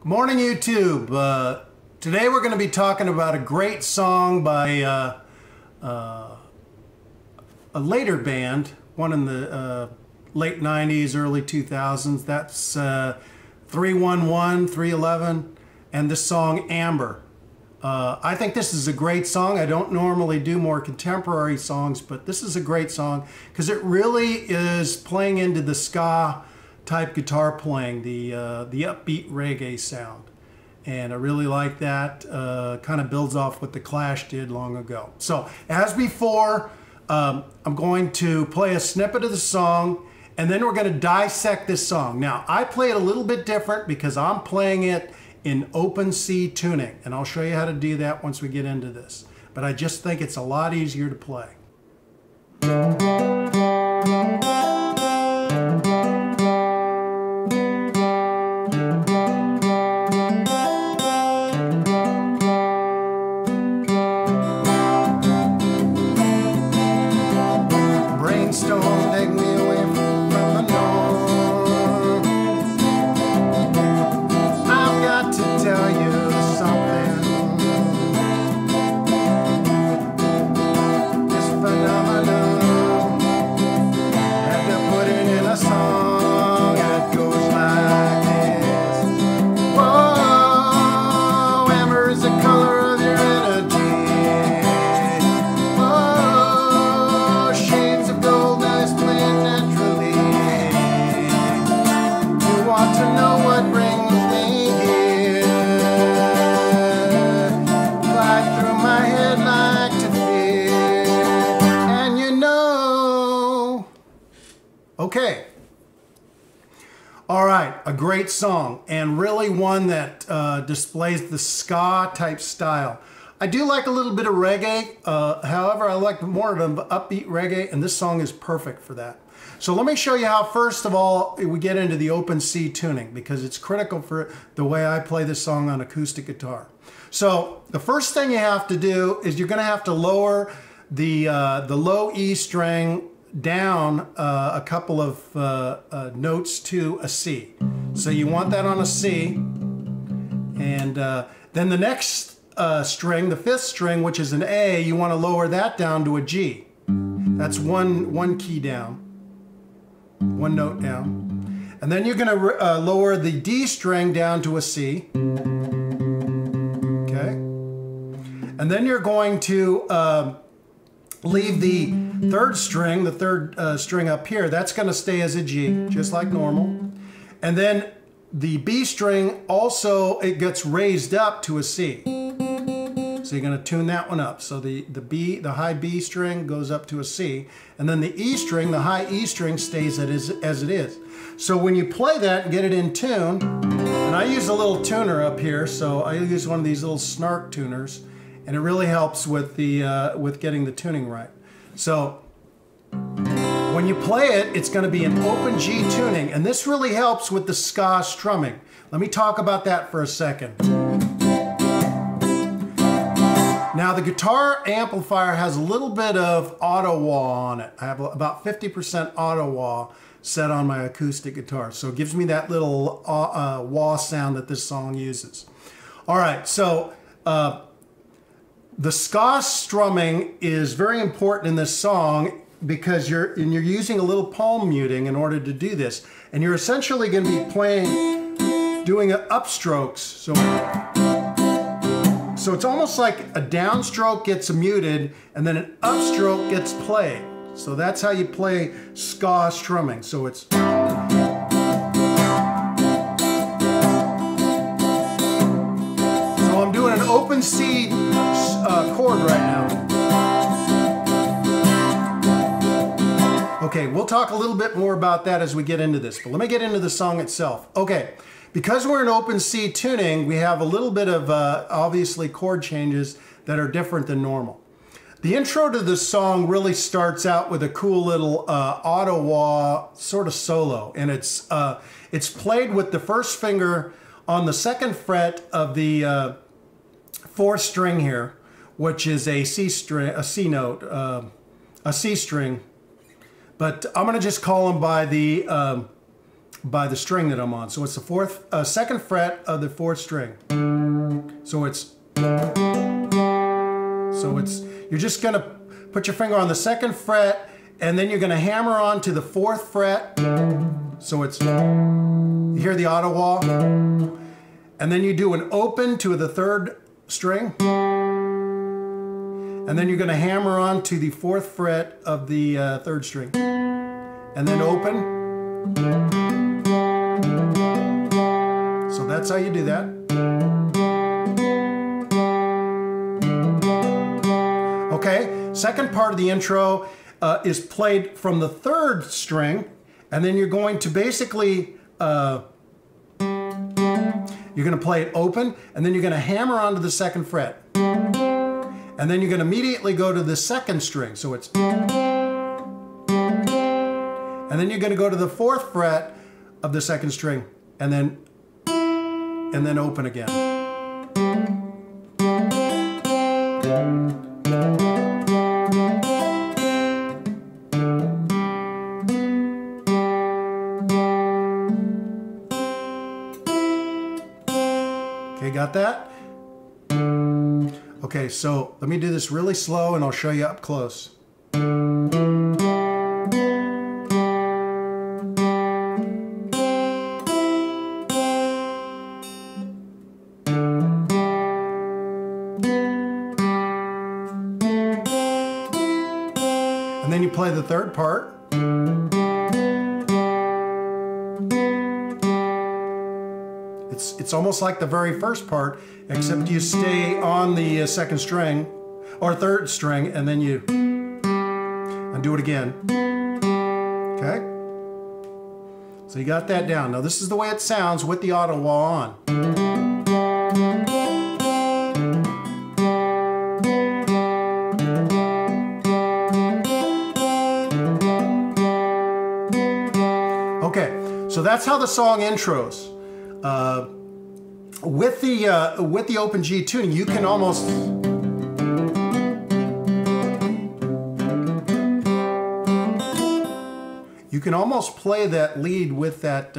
Morning YouTube. Today we're going to be talking about a great song by a later band, one in the late 90s, early 2000s. That's 311, 311, and this song Amber. I think this is a great song. I don't normally do more contemporary songs, but this is a great song because it really is playing into the ska type guitar playing, the upbeat reggae sound. And I really like that. Kind of builds off what the Clash did long ago. So as before, I'm going to play a snippet of the song and then we're going to dissect this song. Now I play it a little bit different because I'm playing it in open C tuning, and I'll show you how to do that once we get into this. But I just think it's a lot easier to play. Brainstorm, take me away from the norm. I've got to tell you something. This phenomenon, had to put it in a song. It goes like this. Whoa, amber is the color of your energy. Whoa, shades of gold eyes playing naturally. You want to know what brings me here? Glide through my head like to fear. And you know. Okay. All right, a great song, and really one that displays the ska type style. I do like a little bit of reggae, however I like more of an upbeat reggae, and this song is perfect for that. So let me show you how, first of all, we get into the open C tuning, because it's critical for the way I play this song on acoustic guitar. So the first thing you have to do is you're going to have to lower the low E string down a couple of notes to a C. So you want that on a C, and then the next string, the fifth string, which is an A, you want to lower that down to a G. That's one key down, one note down. And then you're going to lower the D string down to a C. Okay. And then you're going to leave the third string, the third string up here, that's going to stay as a G, just like normal. And then the B string also, it gets raised up to a C. So you're going to tune that one up. So the high B string goes up to a C, and then the E string, the high E string, stays as it is. So when you play that and get it in tune, and I use a little tuner up here, so I use one of these little snark tuners, and it really helps with with getting the tuning right. So when you play it, it's going to be an open G tuning, and this really helps with the ska strumming. Let me talk about that for a second. Now the guitar amplifier has a little bit of auto wah on it. I have about 50% auto wah set on my acoustic guitar, so it gives me that little wah sound that this song uses. All right, so the ska strumming is very important in this song because you're using a little palm muting in order to do this, and you're essentially going to be doing upstrokes. So it's almost like a downstroke gets muted and then an upstroke gets played. So that's how you play ska strumming. So it's. So I'm doing an open C chord right now. Okay, we'll talk a little bit more about that as we get into this, but let me get into the song itself. Okay, because we're in open C tuning, we have a little bit of obviously chord changes that are different than normal. The intro to this song really starts out with a cool little auto wah sort of solo, and it's played with the first finger on the second fret of the fourth string here, which is a C string, a C note, a C string. But I'm going to just call them by the by the string that I'm on. So it's the second fret of the fourth string. So you're just gonna put your finger on the second fret, and then you're gonna hammer on to the fourth fret. So you hear the auto wah, and then you do an open to the third string, and then you're gonna hammer on to the fourth fret of the third string, and then open. So that's how you do that. Okay, second part of the intro is played from the third string, and then you're going to basically, you're going to play it open, and then you're going to hammer onto the second fret. And then you're going to immediately go to the second string, so it's, and then you're going to go to the fourth fret of the second string, and then open again. Okay, got that? Okay, so let me do this really slow and I'll show you up close. And then you play the third part. It's almost like the very first part, except you stay on the second string or third string, and then you undo it again. Okay? So you got that down. Now this is the way it sounds with the auto wah on. Okay, so that's how the song intros. With the open G tuning, you can almost play that lead with that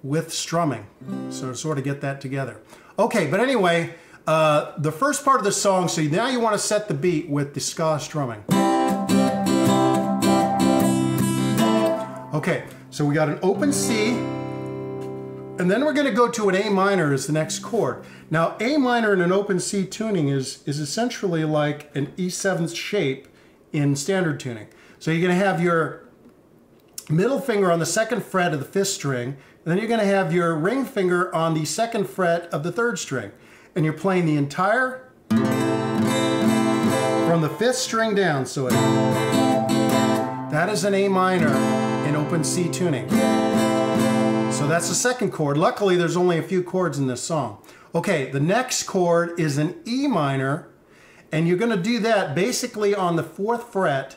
with strumming, so to sort of get that together. Okay, but anyway, the first part of the song. So now you want to set the beat with the ska strumming. Okay, so we got an open C. And then we're going to go to an A minor as the next chord. Now, A minor in an open C tuning is essentially like an E7 shape in standard tuning. So you're going to have your middle finger on the second fret of the fifth string, and then you're going to have your ring finger on the second fret of the third string. And you're playing the entire from the fifth string down. So that is an A minor in open C tuning. So that's the second chord. Luckily, there's only a few chords in this song. Okay, the next chord is an E minor, and you're going to do that basically on the fourth fret.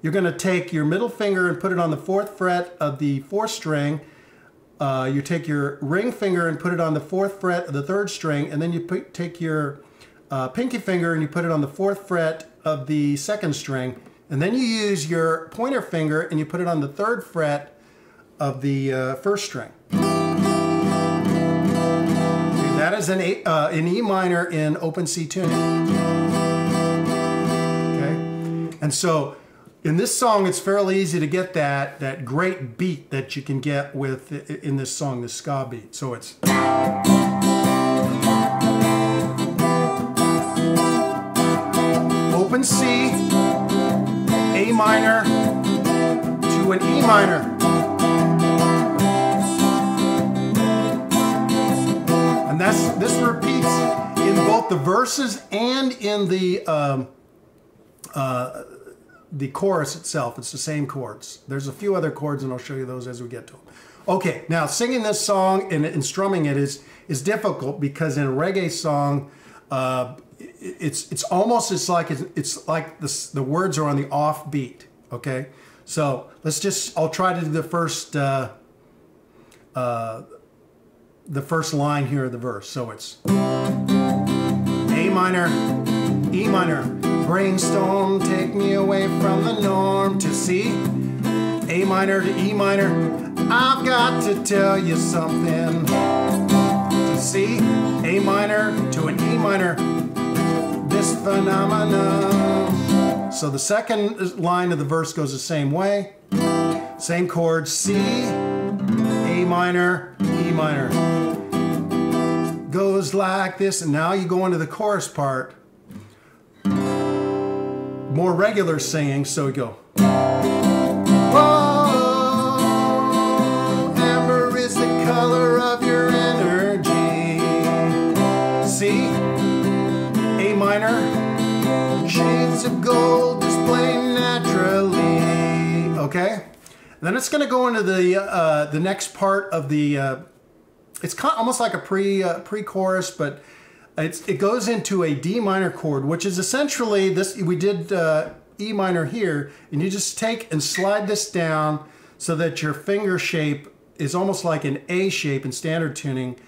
You're going to take your middle finger and put it on the fourth fret of the fourth string. You take your ring finger and put it on the fourth fret of the third string, and then you take your pinky finger and you put it on the fourth fret of the second string, and then you use your pointer finger and you put it on the third fret of the first string. That is an E minor in open C tuning. Okay, and so in this song, it's fairly easy to get that great beat that you can get with in this song, the ska beat. So it's open C, A minor to an E minor. And this repeats in both the verses and in the chorus itself. It's the same chords. There's a few other chords, and I'll show you those as we get to them. Okay, now singing this song and strumming it is difficult, because in a reggae song, it's almost like the words are on the off beat. Okay, so I'll try to do the first line here of the verse. So it's A minor, E minor, brainstorm, take me away from the norm, to C, A minor to E minor, I've got to tell you something. To C, A minor to an E minor, this phenomenon. So the second line of the verse goes the same way. Same chord, C, A minor, E minor. Goes like this, and now you go into the chorus part. More regular singing, so we go. Whoa, amber is the color of your energy. C, A minor, shades of gold display naturally. Okay, then it's going to go into the next part of the. It's kind of almost like a pre-chorus, but it goes into a D minor chord, which is essentially this. We did E minor here, and you just take and slide this down so that your finger shape is almost like an A shape in standard tuning,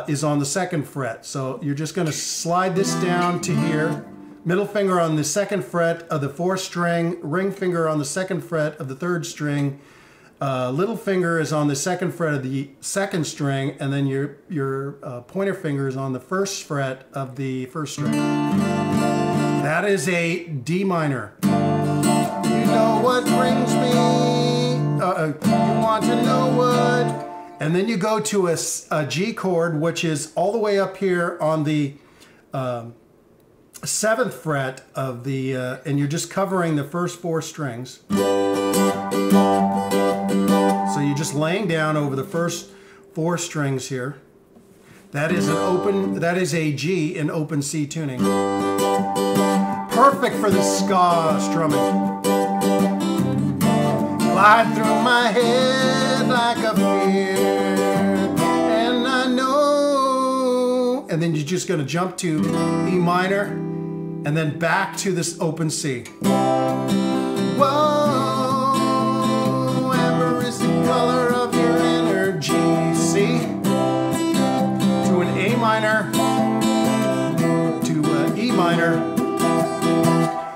is on the second fret. So you're just going to slide this down to here, middle finger on the second fret of the fourth string, ring finger on the second fret of the third string, little finger is on the second fret of the second string, and then your pointer finger is on the first fret of the first string. That is a D minor. You know what brings me, you want to know what, and then you go to a G chord, which is all the way up here on the 7th fret of the, and you're just covering the first 4 strings. So you're just laying down over the first 4 strings here. That is a G in open C tuning. Perfect for the ska strumming. Glide through my head like a fear, and I know. And then you're just going to jump to E minor, and then back to this open C. Whoa. Color of your energy, C, to an A minor, to E minor.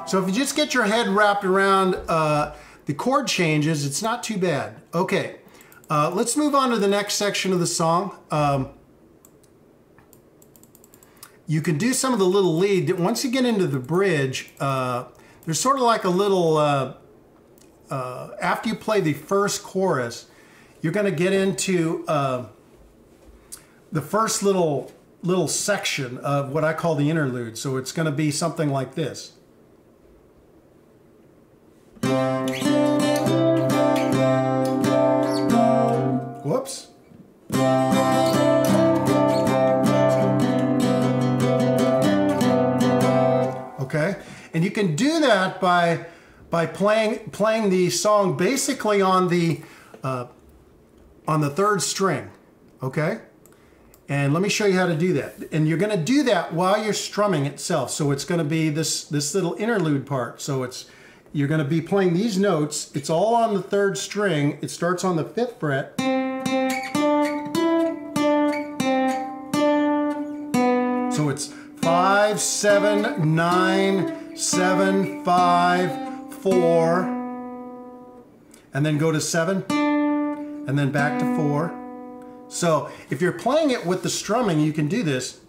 So if you just get your head wrapped around the chord changes, it's not too bad. Okay, let's move on to the next section of the song. You can do some of the little lead. Once you get into the bridge, there's sort of like a little after you play the first chorus, you're going to get into the first little section of what I call the interlude. So it's going to be something like this. Whoops. Okay, and you can do that by playing the song basically on the 3rd string, okay? And let me show you how to do that. And you're going to do that while you're strumming itself. So it's going to be this little interlude part. So you're going to be playing these notes. It's all on the 3rd string. It starts on the 5th fret. So it's 5, 7, 9, 7, 5, 4, and then go to 7, and then back to 4. So if you're playing it with the strumming, you can do this.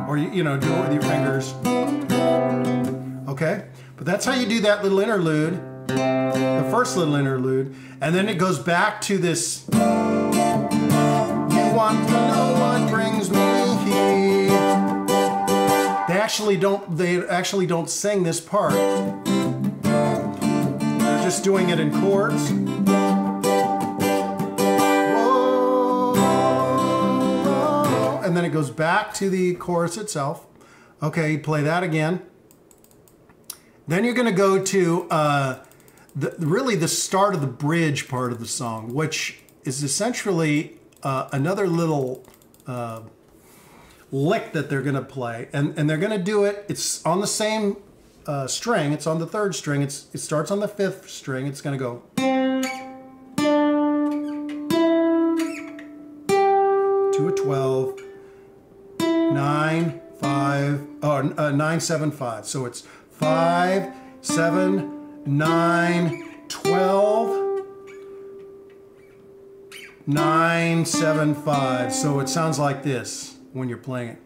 Or you know, do it with your fingers. Okay? But that's how you do that little interlude, the first little interlude, and then it goes back to this. You want to know what brings me here. They actually don't sing this part. They're just doing it in chords. Whoa, whoa, and then it goes back to the chorus itself. Okay, play that again. Then you're going to go to really the start of the bridge part of the song, which is essentially another little lick that they're going to play, and they're going to do it. It's on the same string. It's on the 3rd string. It starts on the 5th string. It's going to go to a 12, 9, 5, 9, 7, 5. So it's 5, 7, 9, 12, 9, 7, 5. So it sounds like this when you're playing it.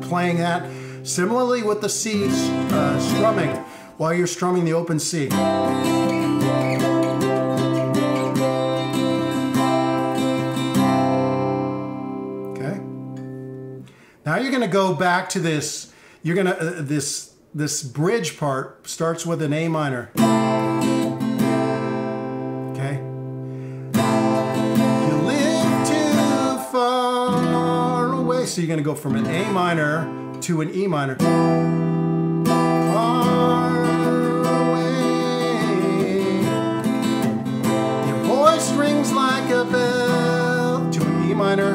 Playing that similarly with the C strumming while you're strumming the open C. Okay. Now you're going to go back to this. You're going to this bridge part starts with an A minor. Okay. You live too far away, so you're going to go from an A minor to an E minor. Far away. Your voice rings like a bell to an E minor.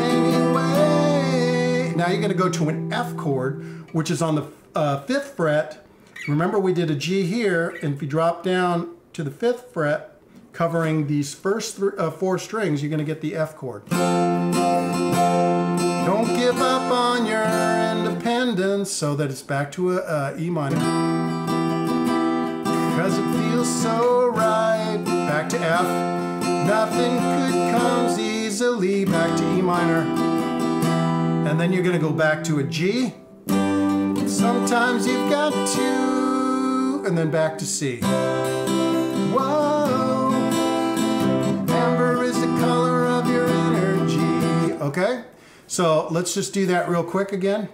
Anyway. Now you're going to go to an F chord, which is on the 5th fret. Remember we did a G here, and if you drop down to the 5th fret, covering these first 4 strings, you're going to get the F chord. Don't give up on your independence, so that it's back to a E minor. Because it feels so right. Back to F. Nothing good comes easily. Back to E minor. And then you're going to go back to a G. Sometimes you've got to. And then back to C. Whoa. Amber is the color of your energy. Okay? So let's just do that real quick again.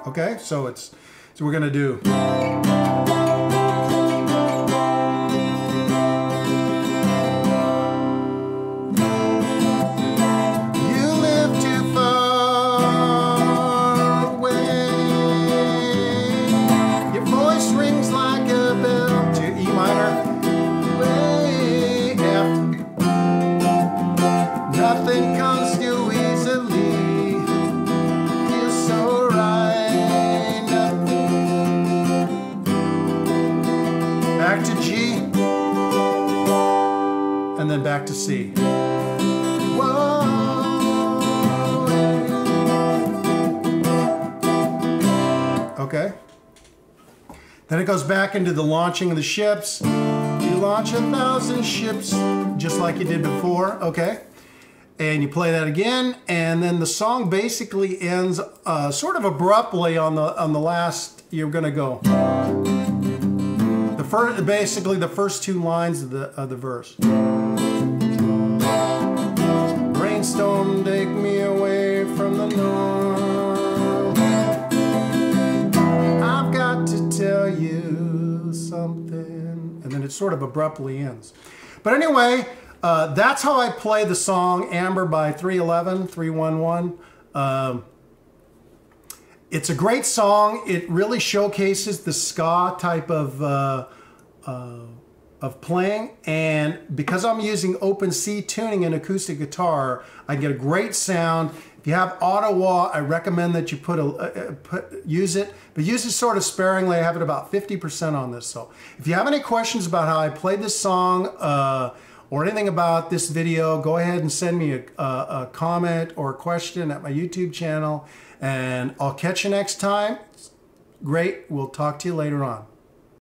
Okay, so we're gonna do. You live too far away. Your voice rings like a bell to E minor. Nothing comes too easily. Feels so right. Nothing. Back to G. And then back to C. Whoa. Okay. Then it goes back into the launching of the ships. You launch 1,000 ships just like you did before. Okay. And you play that again, and then the song basically ends sort of abruptly on the last. You're gonna go basically the first 2 lines of the verse. Brainstorm, take me away from the north. I've got to tell you something, and then it sort of abruptly ends. But anyway. That's how I play the song Amber by 311. It's a great song. It really showcases the ska type of playing, and because I'm using open C tuning and acoustic guitar, I get a great sound. If you have auto-wah, I recommend that you use it, but use it sort of sparingly. I have it about 50% on this. So if you have any questions about how I played this song, or anything about this video, go ahead and send me a comment or a question at my YouTube channel, and I'll catch you next time. Great. We'll talk to you later on.